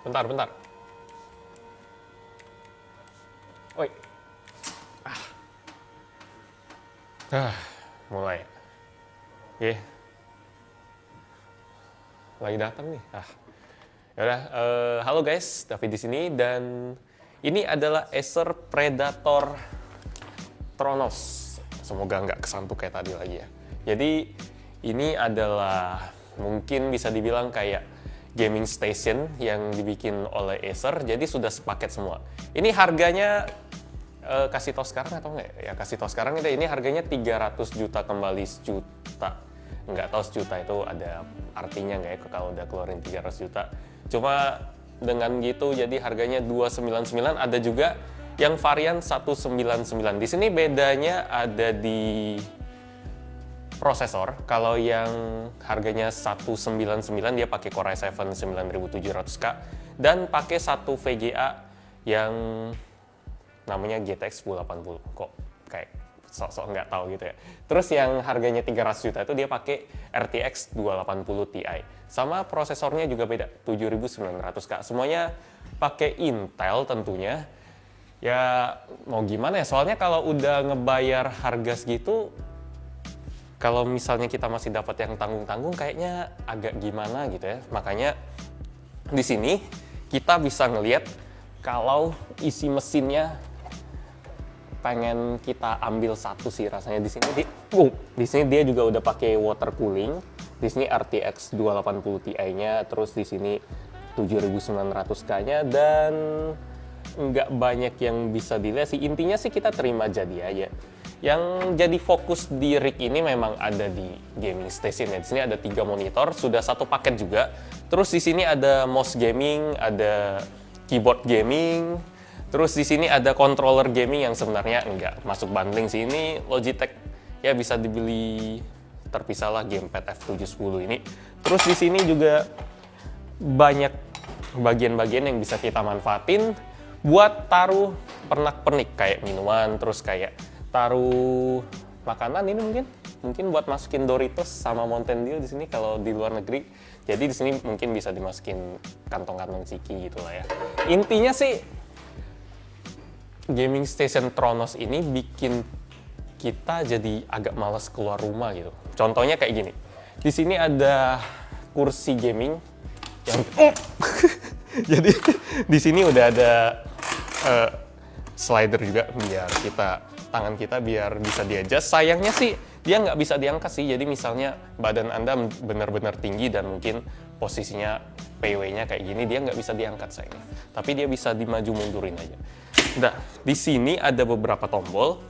Bentar, bentar. Woi. Mulai. Oke. Lagi datang nih. Yaudah, halo guys, David di sini dan ini adalah Acer Predator Tronos. Semoga nggak kesantuk kayak tadi lagi ya. Jadi ini adalah mungkin bisa dibilang kayak gaming station yang dibikin oleh Acer. Jadi sudah sepaket semua. Ini harganya kasih tau sekarang atau enggak? Ya kasih tau sekarang ini harganya 300 juta kembali sejuta. Nggak tahu sejuta itu ada artinya nggak ya kalau udah keluarin 300 juta. Cuma dengan gitu jadi harganya 299, ada juga yang varian 199. Di sini bedanya ada di prosesor. Kalau yang harganya 199 dia pakai Core i7 9700K dan pakai satu VGA yang namanya GTX 1080. Kok kayak sok-sok nggak tahu gitu ya. Terus yang harganya 300 juta itu dia pakai RTX 280 Ti. Sama prosesornya juga beda, 7900K. Semuanya pakai Intel tentunya. Ya mau gimana ya, soalnya kalau udah ngebayar harga segitu, kalau misalnya kita masih dapat yang tanggung-tanggung kayaknya agak gimana gitu ya. Makanya di sini kita bisa ngelihat kalau isi mesinnya pengen kita ambil satu sih rasanya. Di sini dia juga udah pakai water cooling. Di sini RTX 280 Ti-nya, terus di sini 7900K-nya dan nggak banyak yang bisa dilihat sih. Intinya sih kita terima jadi aja. Yang jadi fokus di rig ini memang ada di gaming station ya. Di sini ada 3 monitor, sudah satu paket juga. Terus di sini ada mouse gaming, ada keyboard gaming. Terus di sini ada controller gaming yang sebenarnya nggak masuk bundling sih. Ini Logitech ya, bisa dibeli terpisah lah gamepad F710 ini. Terus di sini juga banyak bagian-bagian yang bisa kita manfaatin buat taruh pernak-pernik kayak minuman, terus kayak taruh makanan ini mungkin buat masukin Doritos sama Mountain Dew di sini kalau di luar negeri. Jadi di sini mungkin bisa dimasukin kantong-kantong ciki gitu lah ya. Intinya sih gaming station Tronos ini bikin kita jadi agak malas keluar rumah gitu. Contohnya kayak gini. Di sini ada kursi gaming yang jadi di sini udah ada slider juga biar tangan kita biar bisa di-adjust. Sayangnya sih dia nggak bisa diangkat sih. Jadi misalnya badan Anda benar-benar tinggi dan mungkin posisinya PW-nya kayak gini, dia nggak bisa diangkat sayangnya. Tapi dia bisa dimaju mundurin aja. Nah, di sini ada beberapa tombol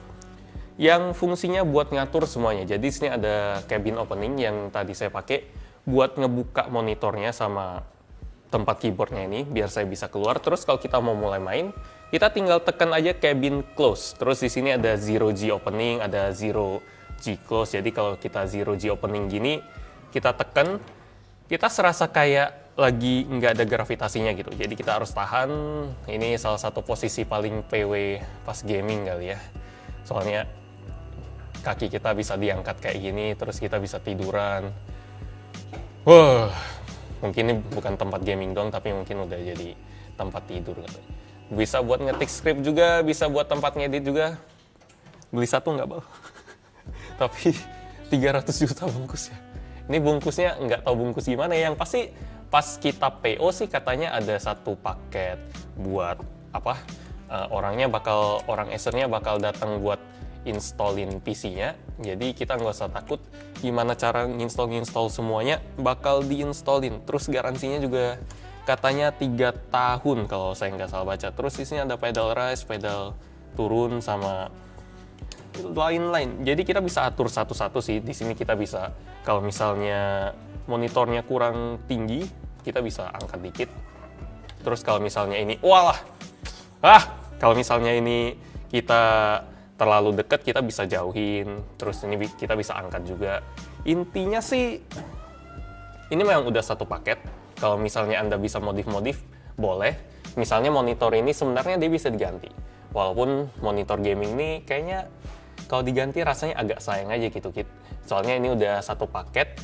yang fungsinya buat ngatur semuanya. Jadi di sini ada cabin opening yang tadi saya pakai buat ngebuka monitornya sama tempat keyboardnya ini biar saya bisa keluar. Terus kalau kita mau mulai main, kita tinggal tekan aja cabin close. Terus di sini ada 0G opening, ada 0G close. Jadi kalau kita 0G opening gini, kita tekan, kita serasa kayak lagi nggak ada gravitasinya gitu. Jadi kita harus tahan. Ini salah satu posisi paling PW pas gaming kali ya. Soalnya kaki kita bisa diangkat kayak gini, terus kita bisa tiduran. Wah, mungkin ini bukan tempat gaming doang, tapi mungkin udah jadi tempat tidur. Bisa buat ngetik script juga, bisa buat tempat ngedit juga. Beli satu nggak, Bal? Tapi 300 juta bungkus ya. Ini bungkusnya nggak tahu bungkus gimana ya. Yang pasti pas kita PO sih katanya ada satu paket buat apa? Orang Acernya bakal datang buat installin PC-nya. Jadi kita nggak usah takut gimana cara nginstall semuanya, bakal diinstallin. Terus garansinya juga katanya 3 tahun kalau saya nggak salah baca. Terus di sini ada pedal rise, pedal turun sama lain-lain. Jadi kita bisa atur satu-satu sih. Di sini kita bisa kalau misalnya monitornya kurang tinggi, kita bisa angkat dikit. Terus kalau misalnya ini, kalau misalnya ini kita terlalu dekat, kita bisa jauhin. Terus ini kita bisa angkat juga. Intinya sih, ini memang udah satu paket. Kalau misalnya Anda bisa modif-modif, boleh. Misalnya monitor ini sebenarnya dia bisa diganti. Walaupun monitor gaming ini kayaknya kalau diganti rasanya agak sayang aja gitu. Soalnya ini udah satu paket.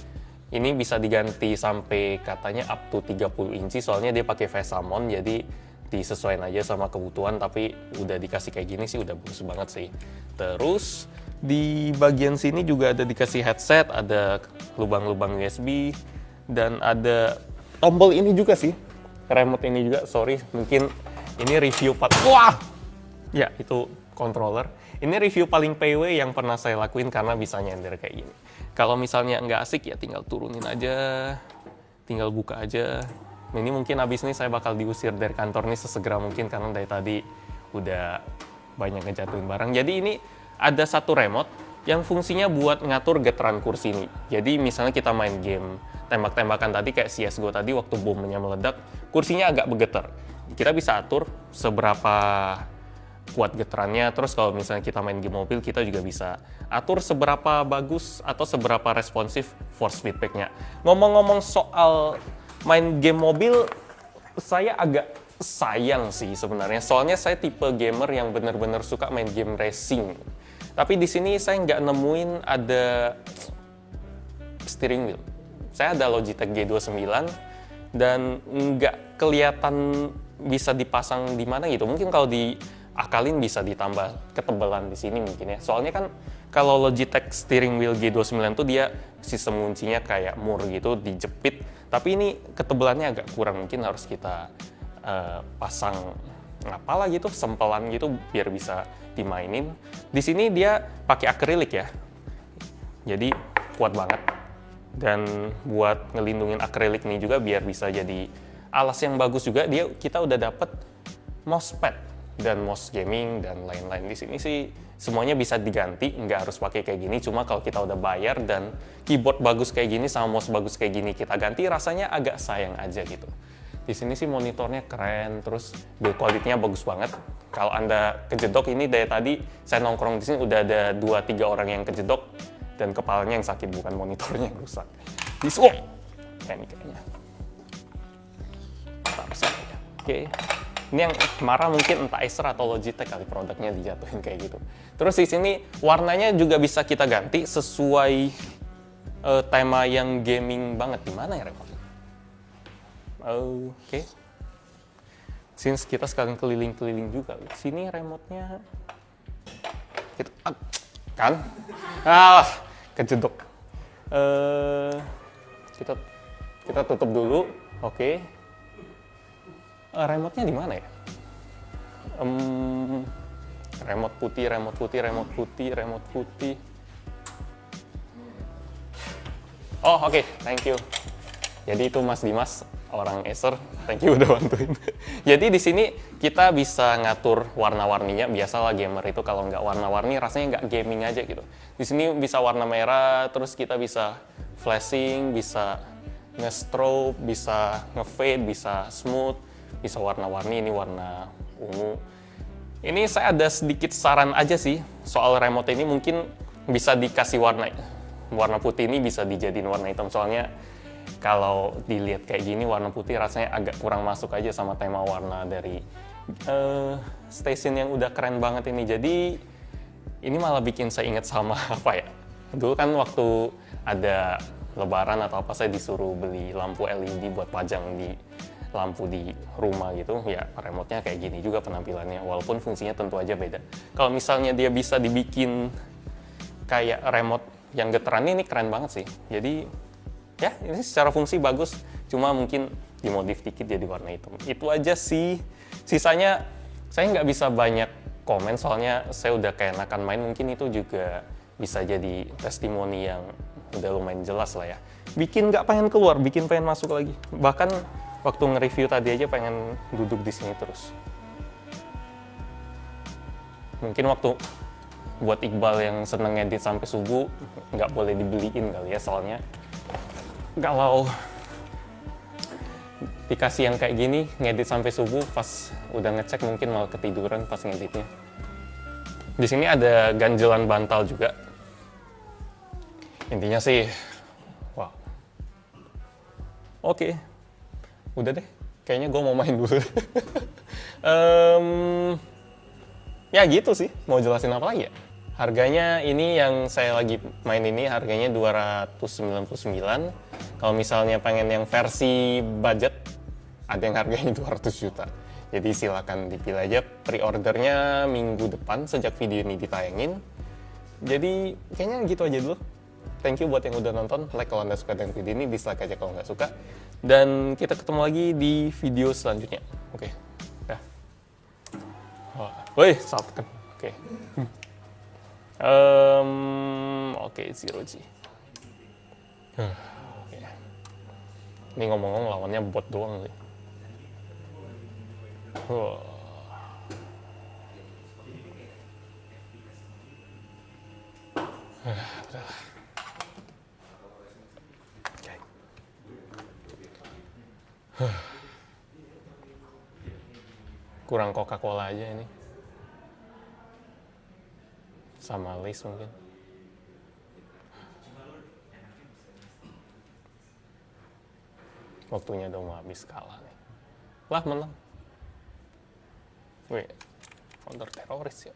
Ini bisa diganti sampai katanya up to 30 inci, soalnya dia pakai Vesamon, jadi disesuaikan aja sama kebutuhan, tapi udah dikasih kayak gini sih udah bagus banget sih. Terus di bagian sini juga ada dikasih headset, ada lubang-lubang USB, dan ada tombol ini juga sih, remote ini juga, sorry, mungkin ini review wah! Ya, itu controller. Ini review paling PW yang pernah saya lakuin karena bisa nyender kayak gini. Kalau misalnya nggak asik ya tinggal turunin aja, tinggal buka aja. Ini mungkin abis ini saya bakal diusir dari kantor ini sesegera mungkin karena dari tadi udah banyak ngejatuhin barang. Jadi ini ada satu remote yang fungsinya buat ngatur getaran kursi ini. Jadi misalnya kita main game tembak-tembakan tadi kayak CSGO tadi waktu bomnya meledak, kursinya agak bergetar. Kita bisa atur seberapa kuat getarannya. Terus kalau misalnya kita main game mobil, kita juga bisa atur seberapa bagus atau seberapa responsif force feedback-nya. Ngomong-ngomong soal main game mobil, saya agak sayang sih sebenarnya. Soalnya saya tipe gamer yang benar-benar suka main game racing. Tapi di sini saya nggak nemuin ada steering wheel. Saya ada Logitech G29 dan nggak kelihatan bisa dipasang di mana gitu. Mungkin kalau diakalin bisa ditambah ketebalan di sini mungkin ya. Soalnya kan kalau Logitech steering wheel G29 tuh dia sistem kuncinya kayak mur gitu, dijepit. Tapi ini ketebalannya agak kurang, mungkin harus kita pasang apalah gitu, sempelan gitu biar bisa dimainin. Di sini dia pakai akrilik ya, jadi kuat banget. Dan buat ngelindungin akrilik nih juga biar bisa jadi alas yang bagus juga. Kita udah dapet mousepad dan mouse gaming dan lain-lain. Di sini sih semuanya bisa diganti, nggak harus pakai kayak gini. Cuma kalau kita udah bayar dan keyboard bagus kayak gini sama mouse bagus kayak gini kita ganti, rasanya agak sayang aja gitu. Di sini sih monitornya keren, terus build quality-nya bagus banget. Kalau Anda kejedok, ini dari tadi saya nongkrong di sini udah ada 2-3 orang yang kejedok dan kepalanya yang sakit, bukan monitornya yang rusak. Ya ini kayaknya. Oke. Ini yang marah mungkin entah Acer atau Logitech kali produknya dijatuhin kayak gitu. Terus di sini warnanya juga bisa kita ganti sesuai tema yang gaming banget. Di mana ya remote? Oke. Since kita sekalian keliling-keliling juga. Sini remote-nya kita kan? Kejedok. Kita tutup dulu. Oke. Remote-nya di mana ya? Remote putih. Oh, oke. Thank you. Jadi itu Mas Dimas, orang Acer. Thank you udah bantuin. Jadi di sini kita bisa ngatur warna-warninya. Biasalah gamer itu kalau nggak warna-warni rasanya nggak gaming aja gitu. Di sini bisa warna merah, terus kita bisa flashing, bisa nge-strobe, bisa nge-fade, bisa smooth, bisa warna-warni. Ini warna ungu. Ini saya ada sedikit saran aja sih soal remote ini, mungkin bisa dikasih warna putih ini bisa dijadiin warna hitam, soalnya kalau dilihat kayak gini warna putih rasanya agak kurang masuk aja sama tema warna dari station yang udah keren banget ini. Jadi ini malah bikin saya ingat sama apa ya, dulu kan waktu ada lebaran atau apa saya disuruh beli lampu LED buat pajang di lampu di rumah gitu ya. Remote-nya kayak gini juga penampilannya, walaupun fungsinya tentu aja beda. Kalau misalnya dia bisa dibikin kayak remote yang getaran, ini keren banget sih. Jadi ya ini secara fungsi bagus, cuma mungkin dimodif dikit jadi warna hitam. Itu aja sih. Sisanya saya nggak bisa banyak komen soalnya saya udah keenakan main. Mungkin itu juga bisa jadi testimoni yang udah lumayan jelas lah ya. Bikin nggak pengen keluar, bikin pengen masuk lagi. Bahkan waktu nge-review tadi aja pengen duduk di sini terus. Mungkin waktu buat Iqbal yang seneng ngedit sampai subuh nggak boleh dibeliin kali ya, soalnya kalau dikasih yang kayak gini ngedit sampai subuh, pas udah ngecek mungkin malah ketiduran pas ngeditnya. Di sini ada ganjelan bantal juga. Intinya sih, wow. Oke. Udah deh, kayaknya gue mau main dulu. Ya gitu sih, mau jelasin apa lagi ya? Harganya ini yang saya lagi main ini harganya 299. Kalau misalnya pengen yang versi budget, ada yang harganya 200 juta. Jadi silakan dipilih aja. Pre-ordernya minggu depan sejak video ini ditayangin. Jadi kayaknya gitu aja dulu. Thank you buat yang udah nonton. Like kalau anda suka dengan video ini, dislike aja kalau nggak suka. Dan kita ketemu lagi di video selanjutnya. Oke, dah. Woi, saat kan. Oke. Oke, Zero G. Oke. Ini ngomong-ngomong lawannya bot doang sih. Kurang Coca-Cola aja ini. Sama Lays mungkin. Waktunya udah mau habis kalah nih. Lah menang. Wih, counter teroris ya.